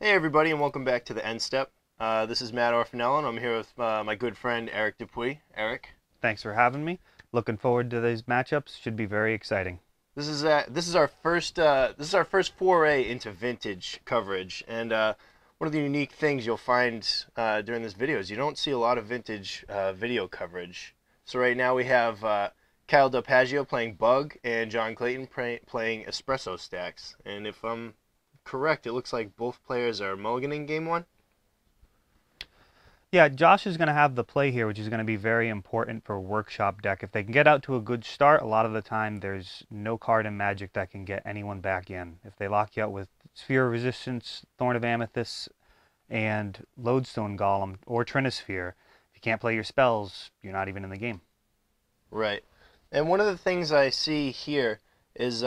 Hey everybody, and welcome back to the End Step. This is Matt Orfanello, and I'm here with my good friend Eric Dupuis. Eric, Thanks for having me. Looking forward to these matchups. Should be very exciting. this is our first foray into vintage coverage, and one of the unique things you'll find during this video is you don't see a lot of vintage video coverage. So right now we have Kyle Paggio playing Bug and John Clayton playing Espresso Stacks, and if I'm correct, it looks like both players are mulliganing game one. Yeah, Josh is going to have the play here, which is going to be very important for Workshop deck. If they can get out to a good start, a lot of the time there's no card in Magic that can get anyone back in. If they lock you out with Sphere of Resistance, Thorn of Amethyst, and Lodestone Golem, or Trinisphere, if you can't play your spells, you're not even in the game. Right. And one of the things I see here is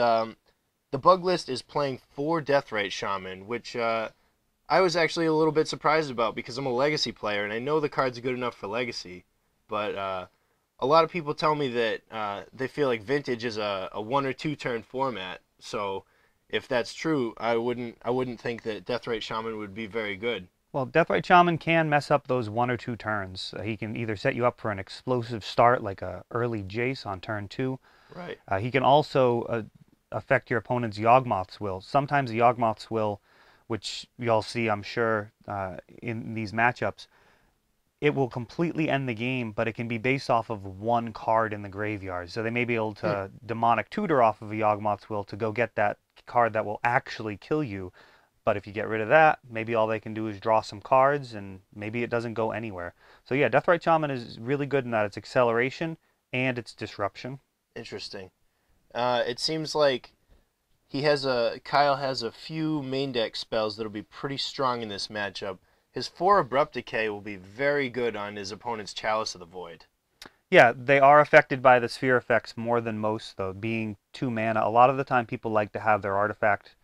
the bug list is playing 4 Deathrite Shaman, which I was actually a little bit surprised about because I'm a Legacy player and I know the card's good enough for Legacy, but a lot of people tell me that they feel like Vintage is a 1 or 2 turn format. So if that's true, I wouldn't think that Deathrite Shaman would be very good. Well, Deathrite Shaman can mess up those 1 or 2 turns. He can either set you up for an explosive start, like a early Jace on turn 2. Right. He can also affect your opponent's Yawgmoth's Will. Sometimes the Yawgmoth's Will, which y'all see, I'm sure, in these matchups, it will completely end the game, but it can be based off of one card in the graveyard. So they may be able Hmm. to Demonic Tutor off of a Yawgmoth's Will to go get that card that will actually kill you. But if you get rid of that, maybe all they can do is draw some cards, and maybe it doesn't go anywhere. So yeah, Deathrite Shaman is really good in that it's acceleration and it's disruption. Interesting. It seems like Kyle has a few main deck spells that'll be pretty strong in this matchup. His 4 Abrupt Decay will be very good on his opponent's Chalice of the Void. Yeah, they are affected by the sphere effects more than most, though, being 2 mana. A lot of the time, people like to have their artifact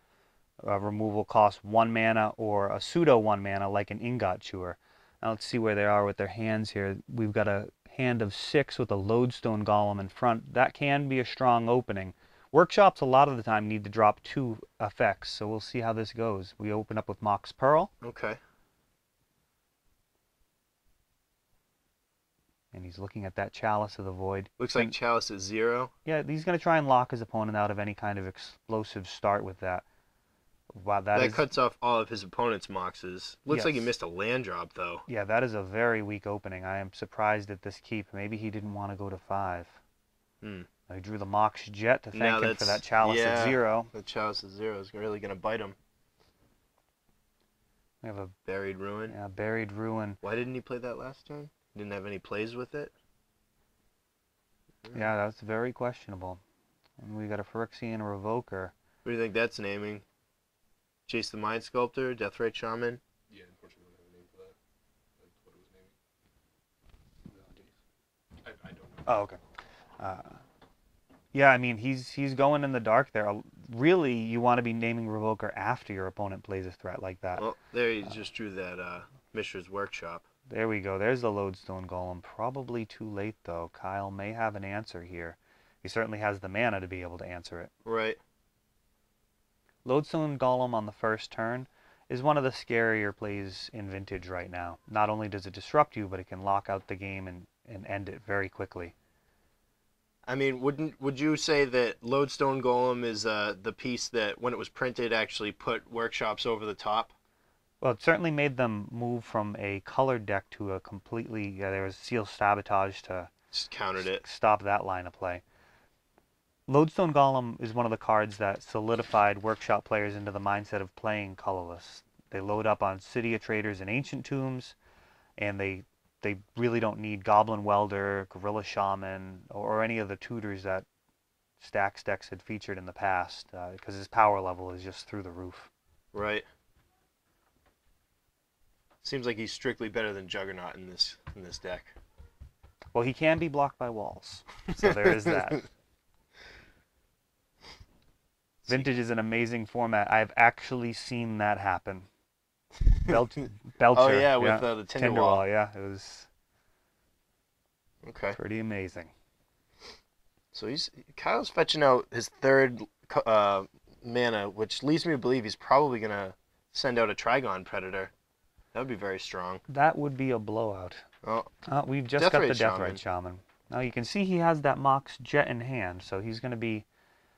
removal cost 1 mana or a pseudo 1 mana, like an Ingot Chewer. Now let's see where they are with their hands here. We've got a hand of 6 with a Lodestone Golem in front. That can be a strong opening. Workshops, a lot of the time, need to drop 2 effects, so we'll see how this goes. We open up with Mox Pearl, Okay. and he's looking at that Chalice of the Void. Looks like Chalice is 0. Yeah, he's going to try and lock his opponent out of any kind of explosive start with that. Wow, that That is, cuts off all of his opponent's Moxes. Looks like he yes. missed a land drop, though. Yeah, that is a very weak opening. I am surprised at this keep. Maybe he didn't want to go to 5. Hmm. He drew the Mox Jet to Now thank him for that's, that Chalice at yeah, 0. the Chalice is 0 is really going to bite him. We have a Buried Ruin. yeah, Buried Ruin. Why didn't he play that last turn? He didn't have any plays with it? Yeah, that's very questionable. And we got a Phyrexian Revoker. What do you think that's naming? Chase the Mind Sculptor, Deathrite Shaman? Yeah, unfortunately, we don't have a name for that. Like what it was naming. I don't know. Oh, okay. Yeah, I mean, he's going in the dark there. Really, you want to be naming Revoker after your opponent plays a threat like that. Well, there he just drew that Mishra's Workshop. There we go. There's the Lodestone Golem. Probably too late, though. Kyle may have an answer here. He certainly has the mana to be able to answer it. Right. Lodestone Golem on the first turn is one of the scarier plays in Vintage right now. Not only does it disrupt you, but it can lock out the game and end it very quickly. I mean, would you say that Lodestone Golem is the piece that, when it was printed, actually put Workshops over the top? Well, it certainly made them move from a colored deck to a completely... Yeah, there was Seal Sabotage to Just countered it. stop that line of play. Lodestone Golem is one of the cards that solidified Workshop players into the mindset of playing colorless. They load up on City of Traders and Ancient Tombs, and they really don't need Goblin Welder, Gorilla Shaman, or any of the tutors that Stacks decks had featured in the past, because his power level is just through the roof. Right. Seems like he's strictly better than Juggernaut in this deck. Well, he can be blocked by walls, so there is that. Vintage is an amazing format. I've actually seen that happen. Belcher. Oh yeah, with the Tinderwall. Yeah, it was Okay. pretty amazing. So Kyle's fetching out his 3rd mana, which leads me to believe he's probably gonna send out a Trigon Predator. That would be very strong. That would be a blowout. Oh, We've just Death got Ray the Death Shaman. Ride Shaman. Now you can see he has that Mox Jet in hand, so he's going to be...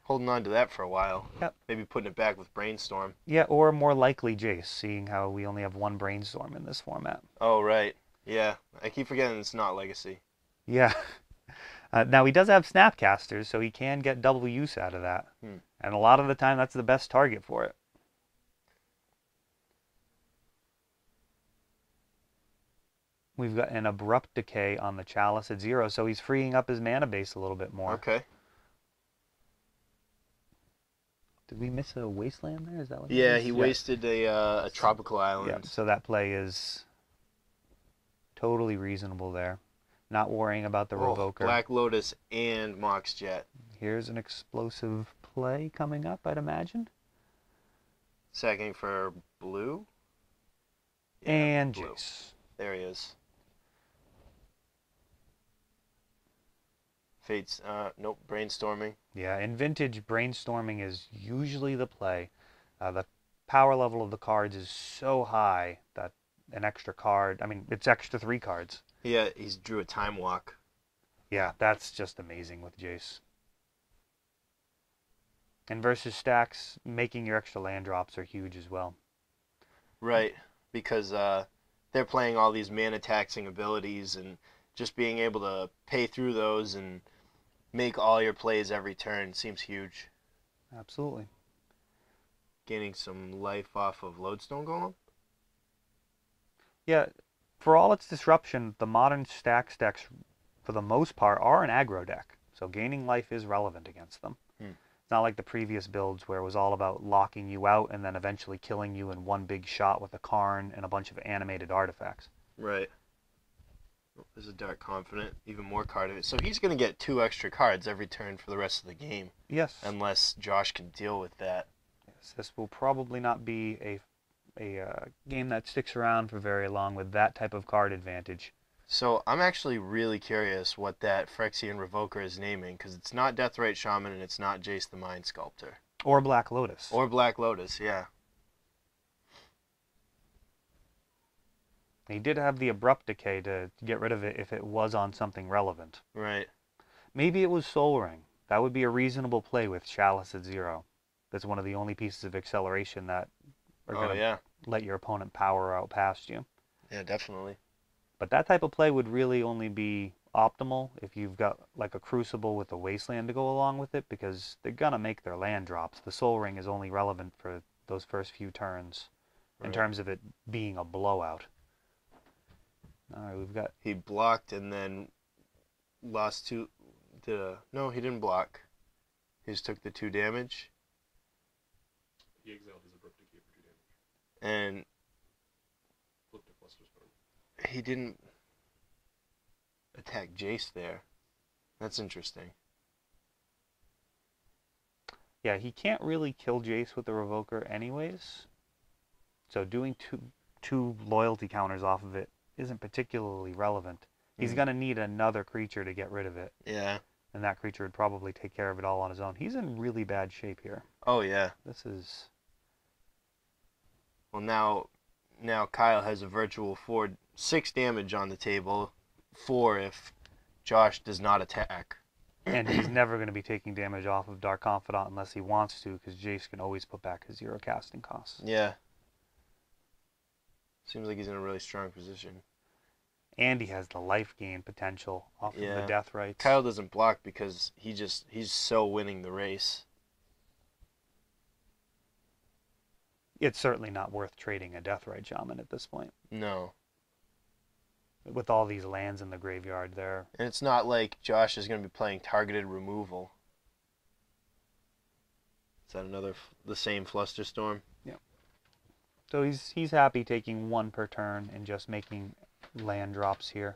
holding on to that for a while. Yep. Maybe putting it back with Brainstorm. Yeah, or more likely Jace, seeing how we only have one Brainstorm in this format. Oh, right. Yeah. I keep forgetting it's not Legacy. Yeah. Now he does have Snapcasters, so he can get double use out of that. And a lot of the time that's the best target for it. We've got an Abrupt Decay on the Chalice at 0, so he's freeing up his mana base a little bit more. Okay. Did we miss a Wasteland there? Is that what Yeah, it is? he wasted a Tropical Island. Yeah, so that play is totally reasonable there. Not worrying about the Revoker. Black Lotus and Mox Jet. Here's an explosive play coming up, I'd imagine. Sacking for blue. Yeah, And blue. Jace. There he is. Fates, nope, Brainstorming. Yeah, in Vintage, Brainstorming is usually the play. The power level of the cards is so high that an extra card, I mean, it's extra 3 cards. Yeah, he's drew a Time Walk. Yeah, that's just amazing with Jace. And versus stacks, making your extra land drops are huge as well. Right, because they're playing all these mana taxing abilities, and just being able to pay through those and make all your plays every turn seems huge. Absolutely. Gaining some life off of Lodestone Golem? Yeah, for all its disruption, the modern stacks, for the most part, are an aggro deck. So gaining life is relevant against them. It's not like the previous builds where it was all about locking you out and then eventually killing you in one big shot with a Karn and a bunch of animated artifacts. Right. Oh, there's a Dark Confident, even more card of it. So he's going to get 2 extra cards every turn for the rest of the game. Yes. Unless Josh can deal with that. Yes, this will probably not be a game that sticks around for very long with that type of card advantage. So I'm actually really curious what that Phyrexian Revoker is naming, because it's not Deathrite Shaman and it's not Jace the Mind Sculptor. Or Black Lotus. Or Black Lotus, yeah. He did have the Abrupt Decay to get rid of it if it was on something relevant. Right. Maybe it was Soul Ring. That would be a reasonable play with Chalice at 0. That's one of the only pieces of acceleration that are going to let your opponent power out past you. Yeah, definitely. But that type of play would really only be optimal if you've got like a Crucible with a Wasteland to go along with it, because they're going to make their land drops. The Soul Ring is only relevant for those first few turns in terms of it being a blowout. All right, we've got... He blocked and then lost 2... No, he didn't block. He just took the 2 damage. He exiled his Abrupt Decay for 2 damage. And Flipped a Flusterstorm. he didn't attack Jace there. That's interesting. Yeah, he can't really kill Jace with the Revoker anyways. So doing two loyalty counters off of it isn't particularly relevant. He's going to need another creature to get rid of it. Yeah. And that creature would probably take care of it all on his own. He's in really bad shape here. Oh, yeah. This is... Well, now Kyle has a virtual 6 damage on the table. 4 if Josh does not attack. And he's never going to be taking damage off of Dark Confidant unless he wants to, because Jace can always put back his 0 casting costs. Yeah. Seems like he's in a really strong position. And he has the life gain potential off of the death rights. Kyle doesn't block because he's so winning the race. It's certainly not worth trading a Deathrite Shaman at this point. No. With all these lands in the graveyard there. And it's not like Josh is going to be playing targeted removal. Is that the same Flusterstorm? Yeah. So he's happy taking 1 per turn and just making land drops here.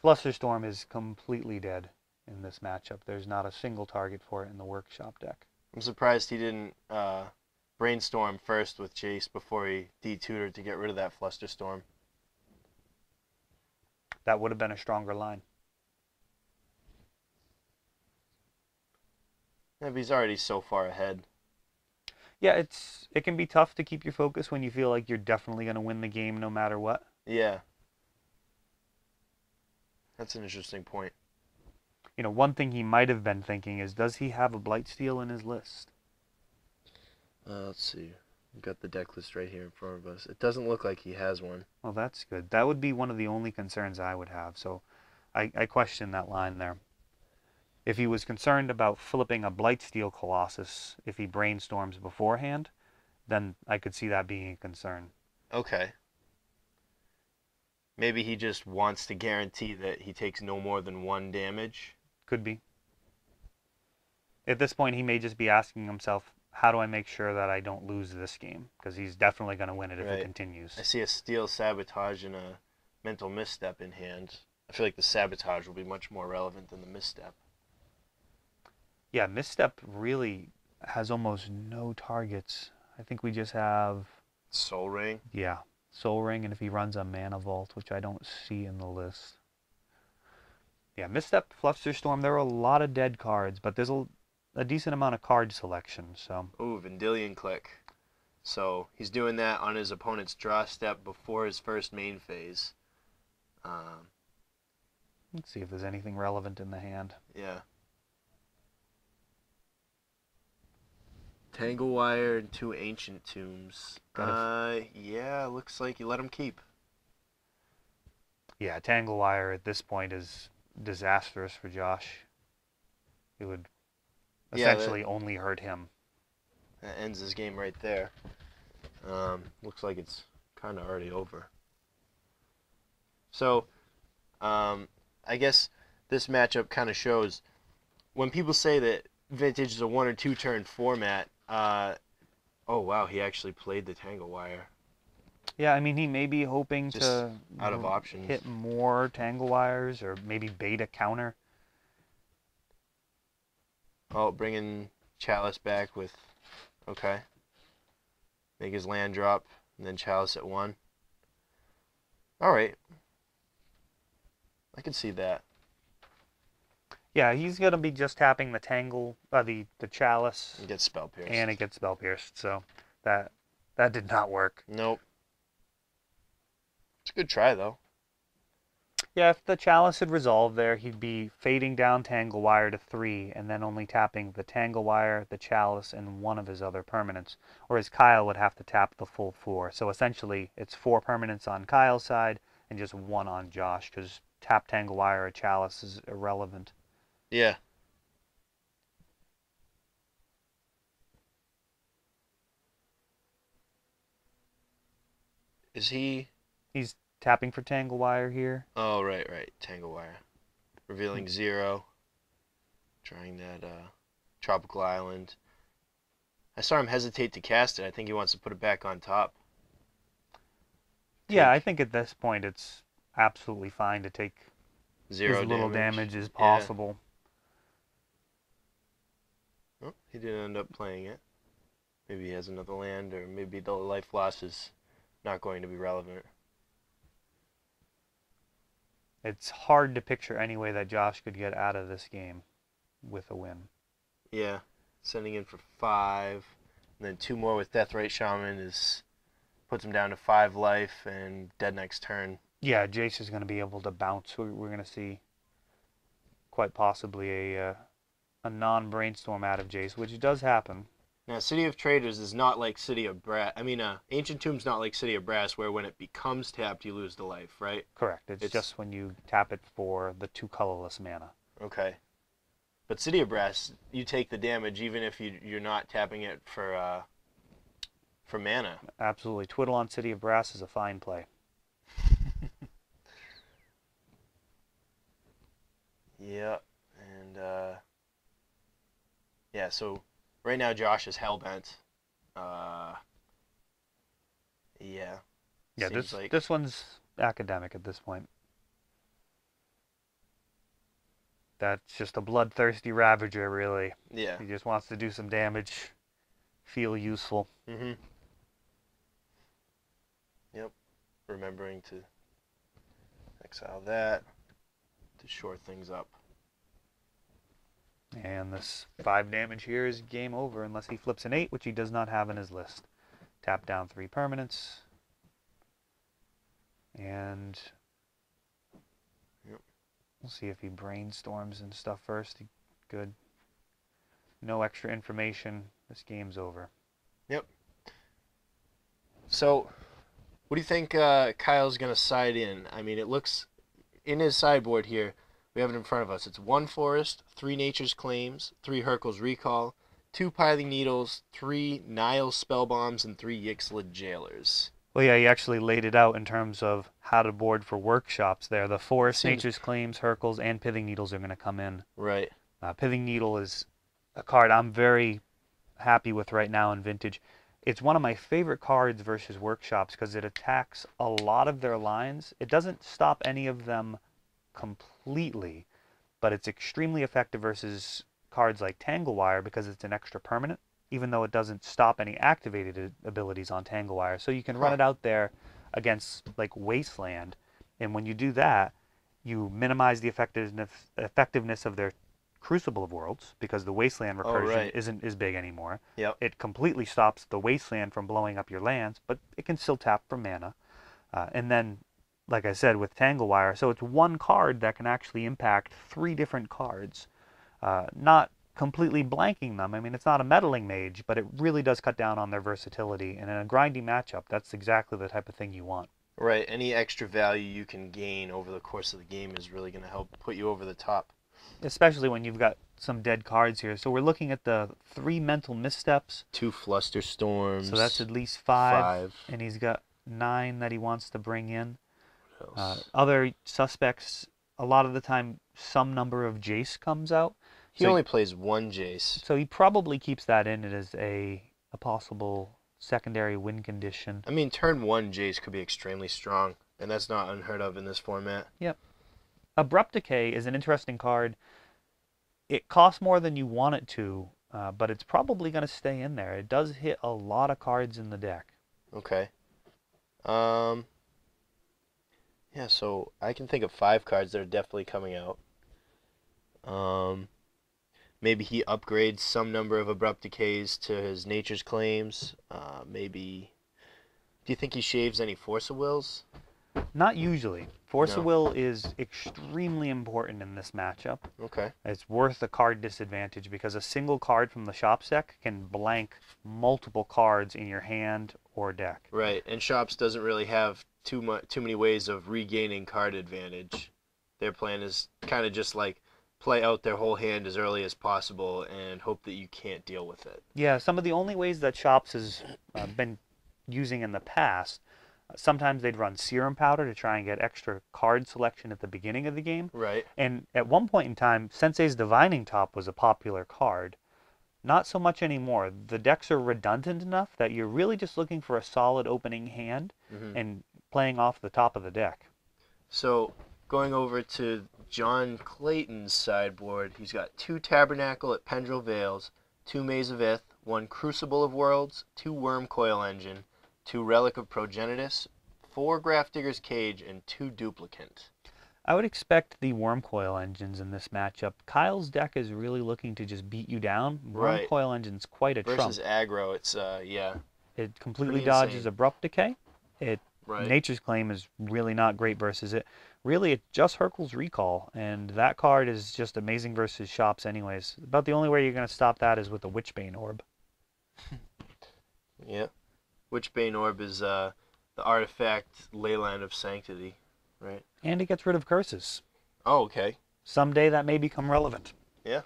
Flusterstorm is completely dead in this matchup. There's not a single target for it in the workshop deck. I'm surprised he didn't brainstorm first with Jace before he detutored to get rid of that Flusterstorm. That would have been a stronger line. Yeah, but he's already so far ahead. Yeah, it can be tough to keep your focus when you feel like you're definitely going to win the game no matter what. Yeah, that's an interesting point. You know, one thing he might have been thinking is, does he have a Blightsteel in his list? Let's see. We've got the deck list right here in front of us. It doesn't look like he has one. Well, that's good. That would be one of the only concerns I would have. So I question that line there. If he was concerned about flipping a Blightsteel Colossus if he brainstorms beforehand, then I could see that being a concern. Okay. Maybe he just wants to guarantee that he takes no more than one damage. Could be. At this point, he may just be asking himself, how do I make sure that I don't lose this game? Because he's definitely going to win it if it Right. continues. I see a steel sabotage and a mental misstep in hand. I feel like the sabotage will be much more relevant than the misstep. Yeah, Misstep really has almost no targets. I think we just have, Soul Ring. yeah, Soul Ring, and if he runs a Mana Vault, which I don't see in the list. Yeah, Misstep, Fluster Storm, there are a lot of dead cards, but there's a decent amount of card selection, so. Ooh, Vendilion Click. So he's doing that on his opponent's draw step before his first main phase. Let's see if there's anything relevant in the hand. Yeah. Tangle Wire and 2 Ancient Tombs. Yeah, looks like you let him keep. Yeah, Tangle Wire at this point is disastrous for Josh. It would Yeah, essentially only hurt him. that ends his game right there. Looks like it's kind of already over. So, I guess this matchup kind of shows when people say that Vintage is a 1 or 2 turn format. Oh wow, he actually played the Tangle Wire. Yeah, I mean, he may be hoping Just to out of options. hit more Tangle Wires or maybe bait a counter. Oh, bringing Chalice back with, okay. Make his land drop, and then Chalice at 1. Alright. I can see that. Yeah, he's going to be just tapping the Tangle, the Chalice, And get Spell Pierced. and it gets Spell Pierced, so that did not work. Nope. It's a good try, though. Yeah, if the Chalice had resolved there, he'd be fading down Tangle Wire to 3 and then only tapping the Tangle Wire, the Chalice, and one of his other permanents. Whereas Kyle would have to tap the full 4. So essentially, it's 4 permanents on Kyle's side and just 1 on Josh, because tap Tangle Wire or Chalice is irrelevant. Yeah. Is he... He's tapping for Tangle Wire here. Oh, right. Tangle Wire. Revealing 0. Trying that, Tropical Island. I saw him hesitate to cast it. I think he wants to put it back on top. Yeah, I think at this point it's absolutely fine to take 0 as little damage as Yeah. possible. Oh, he didn't end up playing it. Maybe he has another land, or maybe the life loss is not going to be relevant. It's hard to picture any way that Josh could get out of this game with a win. Yeah, sending in for 5, and then 2 more with Deathrite Shaman puts him down to 5 life and dead next turn. Yeah, Jace is going to be able to bounce. We're going to see quite possibly a non-brainstorm out of Jace, which does happen. Now, City of Traders is not like City of Brass. I mean, Ancient Tomb's not like City of Brass, where when it becomes tapped, you lose the life, right? Correct. It's just when you tap it for the 2 colorless mana. Okay. But City of Brass, you take the damage even if you're not tapping it for mana. Absolutely. Twiddle on City of Brass is a fine play. Yeah, and yeah, so right now Josh is hellbent. Yeah. Yeah, Seems like this one's academic at this point. That's just a bloodthirsty Ravager, really. yeah. He just wants to do some damage, feel useful. Mhm. Yep. Remembering to exile that to shore things up. And this 5 damage here is game over unless he flips an 8, which he does not have in his list. Tap down 3 permanents. And Yep. we'll see if he brainstorms and stuff first. Good. No extra information. This game's over. Yep. So, what do you think Kyle's going to side in? I mean, it looks, in his sideboard here, we have it in front of us. It's 1 Forest, 3 Nature's Claims, 3 Hercule's Recall, 2 Piling Needles, 3 Nile's Spell Bombs, and 3 Yixlid Jailers. Well, yeah, he actually laid it out in terms of how to board for workshops there. The Forest, Nature's Claims, Hercules, and Pithing Needles are going to come in. Right. Pithing Needle is a card I'm very happy with right now in Vintage. It's one of my favorite cards versus workshops because it attacks a lot of their lines. It doesn't stop any of them completely, but it's extremely effective versus cards like Tanglewire because it's an extra permanent, even though it doesn't stop any activated abilities on Tanglewire. So you can run it out there against like Wasteland, and when you do that, you minimize the effectiveness of their Crucible of Worlds because the Wasteland recursion isn't as big anymore. Yep. It completely stops the Wasteland from blowing up your lands, but it can still tap for mana. And then, like I said, with Tanglewire, so it's one card that can actually impact 3 different cards. Not completely blanking them. I mean, it's not a meddling mage, but it really does cut down on their versatility. And in a grindy matchup, that's exactly the type of thing you want. Right. Any extra value you can gain over the course of the game is really going to help put you over the top. Especially when you've got some dead cards here. So we're looking at the 3 Mental Missteps. 2 Fluster Storms. So that's at least 5. And he's got 9 that he wants to bring in. What else? Other suspects, a lot of the time, some number of Jace comes out. He only plays 1 Jace. So he probably keeps that in as a possible secondary win condition. I mean, turn 1 Jace could be extremely strong, and that's not unheard of in this format. Yep. Abrupt Decay is an interesting card. It costs more than you want it to, but it's probably going to stay in there. It does hit a lot of cards in the deck. Okay. Yeah, so I can think of 5 cards that are definitely coming out. Maybe he upgrades some number of Abrupt Decays to his Nature's Claims. Maybe... Do you think he shaves any Force of Wills? Not usually. Force No. of Will is extremely important in this matchup. Okay. It's worth a card disadvantage because a single card from the shop deck can blank multiple cards in your hand or deck. Right, and Shops doesn't really have too many ways of regaining card advantage. Their plan is kind of just like play out their whole hand as early as possible and hope that you can't deal with it. Yeah, some of the only ways that Shops has been using in the past, sometimes they'd run Serum Powder to try and get extra card selection at the beginning of the game. Right. And at one point in time, Sensei's Divining Top was a popular card. Not so much anymore. The decks are redundant enough that you're really just looking for a solid opening hand and playing off the top of the deck. So, going over to John Clayton's sideboard, he's got 2 Tabernacle at Pendrell Vales, 2 Maze of Ith, 1 Crucible of Worlds, 2 Worm Coil Engine, 2 Relic of Progenitus, 4 Grafdigger's Cage, and 2 Duplicant. I would expect the Worm Coil Engines in this matchup. Kyle's deck is really looking to just beat you down. Worm Coil Engine's quite a trump. Versus aggro, it's, yeah. It completely Pretty dodges insane. Abrupt Decay. Right. Nature's Claim is really not great versus it. Really, it's just Hercule's Recall, and that card is just amazing versus Shops anyways. About the only way you're going to stop that is with the Witchbane Orb. Yeah. Witchbane Orb is the artifact Leyline of Sanctity, right? And it gets rid of curses. Oh, okay. Someday that may become relevant. Yeah.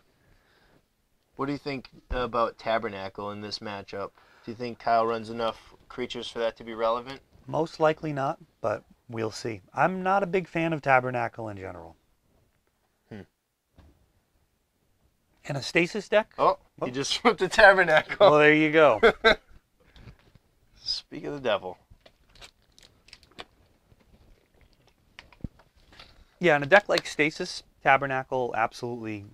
What do you think about Tabernacle in this matchup? Do you think Kyle runs enough creatures for that to be relevant? Most likely not, but we'll see. I'm not a big fan of Tabernacle in general. And a Stasis deck? Oh, he just flipped the Tabernacle. Well, there you go. Speak of the devil. Yeah, in a deck like Stasis, Tabernacle absolutely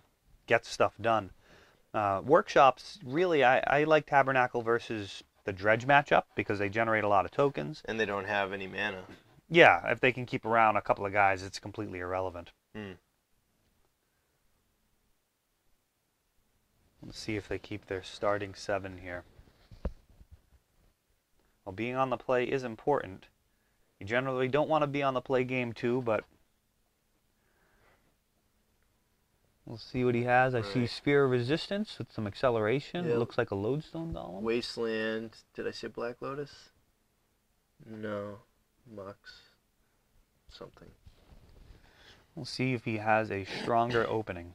gets stuff done. Workshops, really, I like Tabernacle versus the Dredge matchup because they generate a lot of tokens. And they don't have any mana. Yeah, if they can keep around a couple of guys, it's completely irrelevant. Let's see if they keep their starting 7 here. Well, being on the play is important. You generally don't want to be on the play game 2, but we'll see what he has. I see Sphere of Resistance with some acceleration. Yep. It looks like a Lodestone Golem. Wasteland. Did I say Black Lotus? No. Mux. Something. We'll see if he has a stronger opening.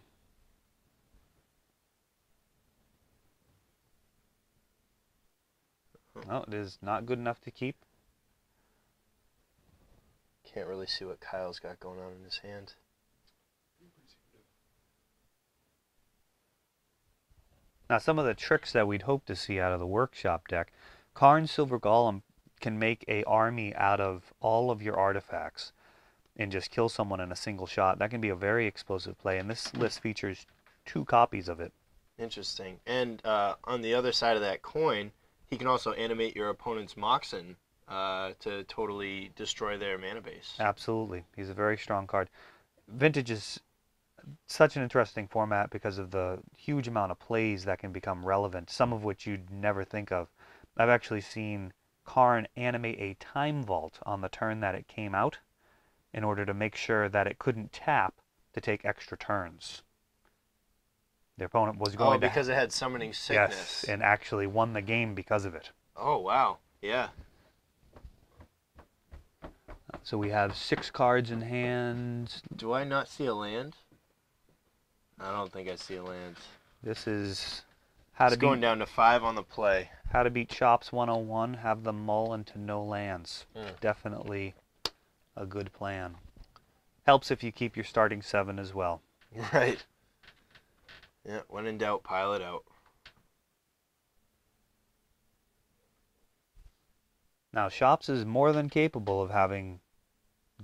No, it is not good enough to keep. Can't really see what Kyle's got going on in his hand. Now, some of the tricks that we'd hope to see out of the workshop deck, Karn Silver Golem can make a army out of all of your artifacts and just kill someone in a single shot. That can be a very explosive play, and this list features 2 copies of it. Interesting. And on the other side of that coin, he can also animate your opponent's Moxen to totally destroy their mana base. Absolutely. He's a very strong card. Vintage is such an interesting format because of the huge amount of plays that can become relevant, some of which you'd never think of. I've actually seen Karn animate a time vault on the turn that it came out in order to make sure that it couldn't tap to take extra turns. The opponent was going to... because it had Summoning Sickness. Yes, and actually won the game because of it. Oh, wow. Yeah. So we have 6 cards in hand. Do I not see a land? I don't think I see a land. This is how to going down to 5 on the play. How to beat Chops 101, have them mull into no lands. Definitely a good plan. Helps if you keep your starting 7 as well. Right. Yeah, when in doubt, pile it out. Now, Shops is more than capable of having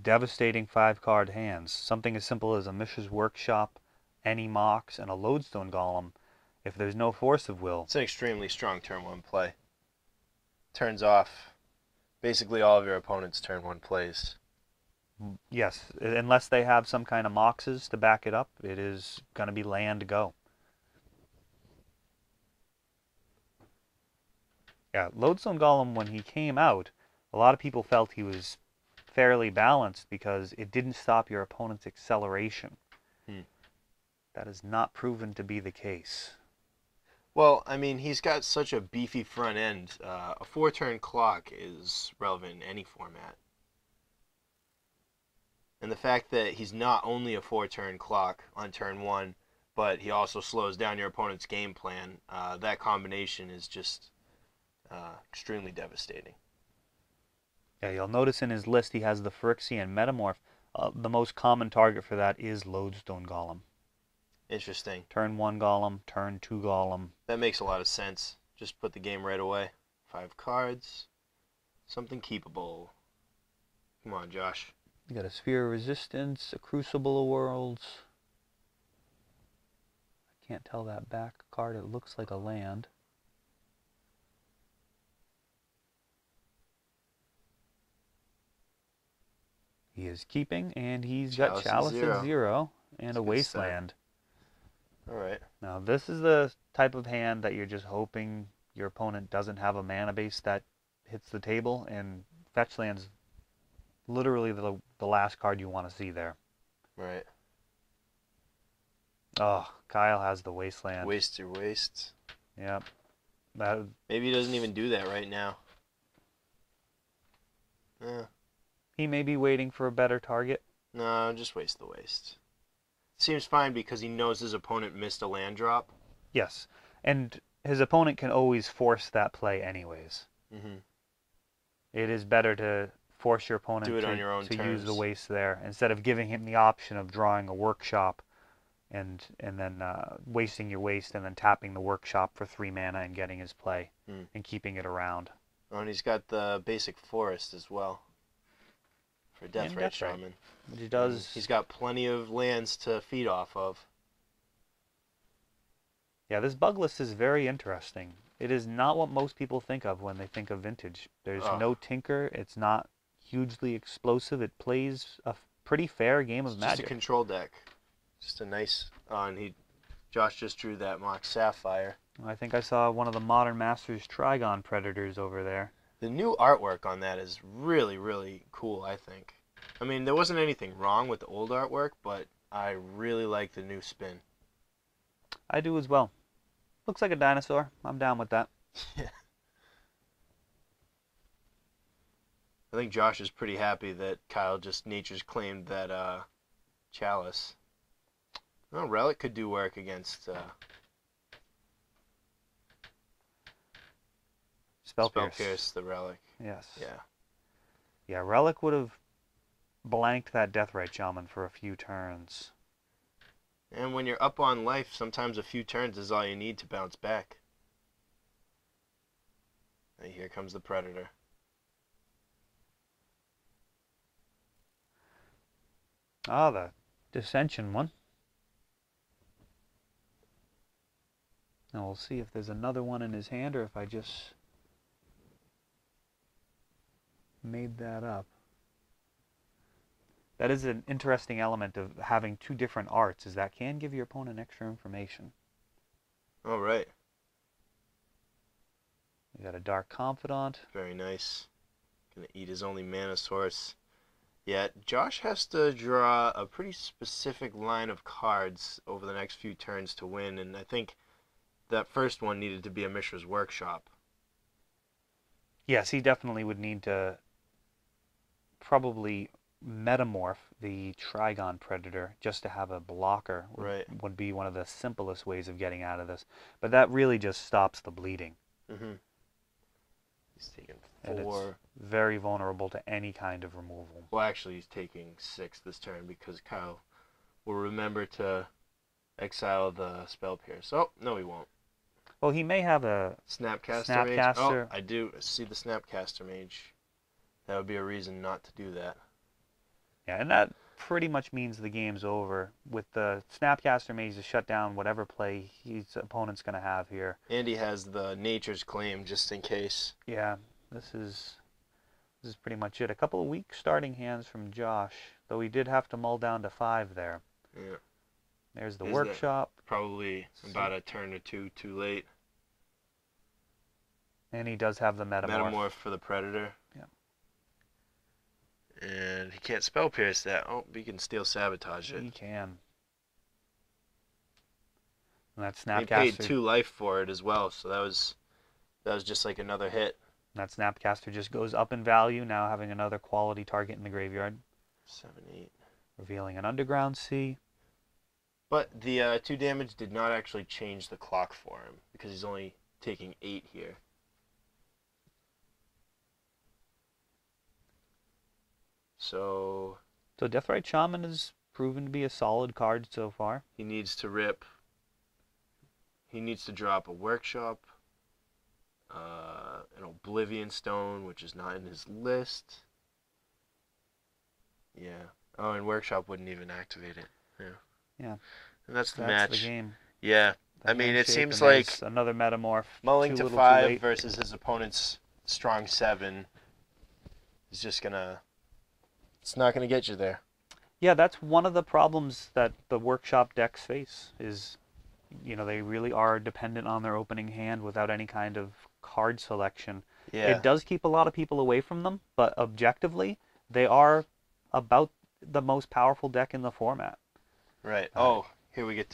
devastating 5-card hands. Something as simple as a Mishra's Workshop, any Mox, and a Lodestone Golem. If there's no force of will... It's an extremely strong turn 1 play. Turns off basically all of your opponent's turn 1 plays. Yes, unless they have some kind of Moxes to back it up, it is going to be land go. Yeah, Lodestone Golem, when he came out, a lot of people felt he was fairly balanced because it didn't stop your opponent's acceleration. That has not proven to be the case. Well, I mean, he's got such a beefy front end. A 4-turn clock is relevant in any format. And the fact that he's not only a 4-turn clock on turn 1, but he also slows down your opponent's game plan, that combination is just extremely devastating. Yeah, you'll notice in his list he has the Phyrexian Metamorph. The most common target for that is Lodestone Golem. Interesting. Turn 1 Golem, turn 2 Golem. That makes a lot of sense. Just put the game right away. 5 cards. Something keepable. Come on, Josh. You got a Sphere of Resistance, a Crucible of Worlds. I can't tell that back card. It looks like a land. He is keeping, and he's got Chalice at 0 and a Wasteland. Alright. Now, this is the type of hand that you're just hoping your opponent doesn't have a mana base that hits the table, and Fetch Land's literally the last card you want to see there. Right. Oh, Kyle has the Wasteland. Waste your waste. Yep. Maybe he doesn't even do that right now. He may be waiting for a better target. No, just waste the waste. Seems fine because he knows his opponent missed a land drop. Yes, and his opponent can always force that play anyways. It is better to force your opponent do it on your own to terms. use the waste there instead of giving him the option of drawing a workshop and then wasting your waste and then tapping the workshop for 3 mana and getting his play and keeping it around. Oh, and he's got the basic forest as well for Deathrite Shaman. Which does... He's got plenty of lands to feed off of. Yeah, this bug list is very interesting. It is not what most people think of when they think of Vintage. There's no tinker. It's not hugely explosive. It plays a pretty fair game of Magic. Just a control deck. Just a nice... and he Josh just drew that mock sapphire. I think I saw one of the Modern Masters Trigon Predators over there. The new artwork on that is really, really cool, I think. I mean, there wasn't anything wrong with the old artwork, but I really like the new spin. I do as well. Looks like a dinosaur. I'm down with that. Yeah. I think Josh is pretty happy that Kyle just nature's claimed that Chalice. Well, Relic could do work against Spell Pierce, the Relic. Yes. Yeah. Yeah, Relic would have blanked that Deathrite Shaman for a few turns. And when you're up on life, sometimes a few turns is all you need to bounce back. And here comes the Predator. Ah, the Dissension one. Now we'll see if there's another one in his hand or if I just made that up. That is an interesting element of having two different arts, is that can give your opponent extra information. All right. We got a Dark Confidant. Very nice. Gonna eat his only mana source. Yeah, Josh has to draw a pretty specific line of cards over the next few turns to win, and I think that first one needed to be a Mishra's Workshop. Yes, he definitely would need to probably metamorph the Trigon Predator just to have a blocker. Right. Would be one of the simplest ways of getting out of this. But that really just stops the bleeding. Mm-hmm. He's taking And 4. it's very vulnerable to any kind of removal. Well, actually, he's taking 6 this turn because Kyle will remember to exile the Spell Pierce. Oh, no, he won't. Well, he may have a Snapcaster Mage. Snapcaster. Oh, I do see the Snapcaster Mage. That would be a reason not to do that. Yeah, and that pretty much means the game's over. With the Snapcaster Mage to shut down whatever play his opponent's going to have here. And he has the Nature's Claim just in case. Yeah, this is pretty much it. A couple of weak starting hands from Josh, though he did have to mull down to 5 there. Yeah. There's the Is Workshop. Probably about a turn or two too late. And he does have the Metamorph. For the Predator. Yeah. And he can't Spell Pierce that. Oh, he can Steel Sabotage it. He can. And that He paid Snapcaster, 2 life for it as well, so that was just like another hit. that Snapcaster just goes up in value, now having another quality target in the graveyard. 7, 8. Revealing an Underground Sea. But the 2 damage did not actually change the clock for him, because he's only taking 8 here. So So Deathrite Shaman has proven to be a solid card so far. he needs to rip. He needs to drop a Workshop, an Oblivion Stone, which is not in his list. Yeah. Oh, and Workshop wouldn't even activate it. Yeah. Yeah. And that's the That's match. the game. Yeah. The I mean, it handshake, seems and like there's another Metamorph. mulling too to little, too 5 late. versus his opponent's strong 7 is just gonna. It's not gonna get you there. Yeah, that's one of the problems that the Workshop decks face is, they really are dependent on their opening hand without any kind of card selection. Yeah. It does keep a lot of people away from them, but objectively, they are about the most powerful deck in the format. Right. Oh, here we get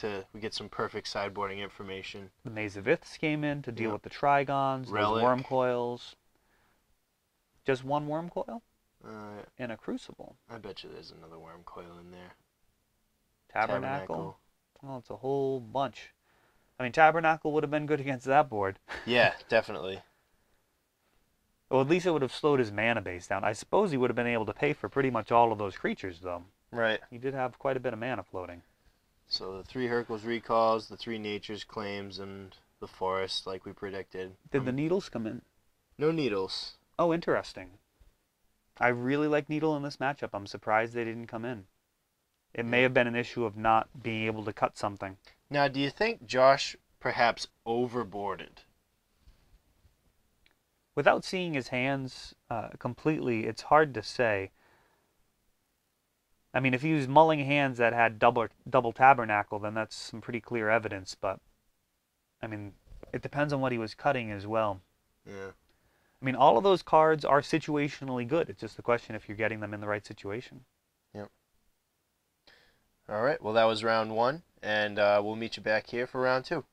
some perfect sideboarding information. The Maze of Iths came in to deal Yeah. with the Trigons, Relic. those Worm Coils. Just one Worm Coil in a Crucible. I bet you there's another Worm Coil in there. Tabernacle. Well, it's a whole bunch. I mean, Tabernacle would have been good against that board. Yeah, definitely. Well, at least it would have slowed his mana base down. I suppose he would have been able to pay for pretty much all of those creatures, though. Right. He did have quite a bit of mana floating. So the 3 Hercules recalls, the 3 Nature's Claims, and the Forest, like we predicted. Did the Needles come in? No Needles. Oh, interesting. I really like Needle in this matchup. I'm surprised they didn't come in. It may have been an issue of not being able to cut something. Now, do you think Josh perhaps overboarded? Without seeing his hands completely, it's hard to say. I mean, if he was mulling hands that had double tabernacle, then that's some pretty clear evidence. But I mean, it depends on what he was cutting as well. Yeah. I mean, all of those cards are situationally good. It's just the question if you're getting them in the right situation. Yep. All right. Well, that was round one, and we'll meet you back here for round two.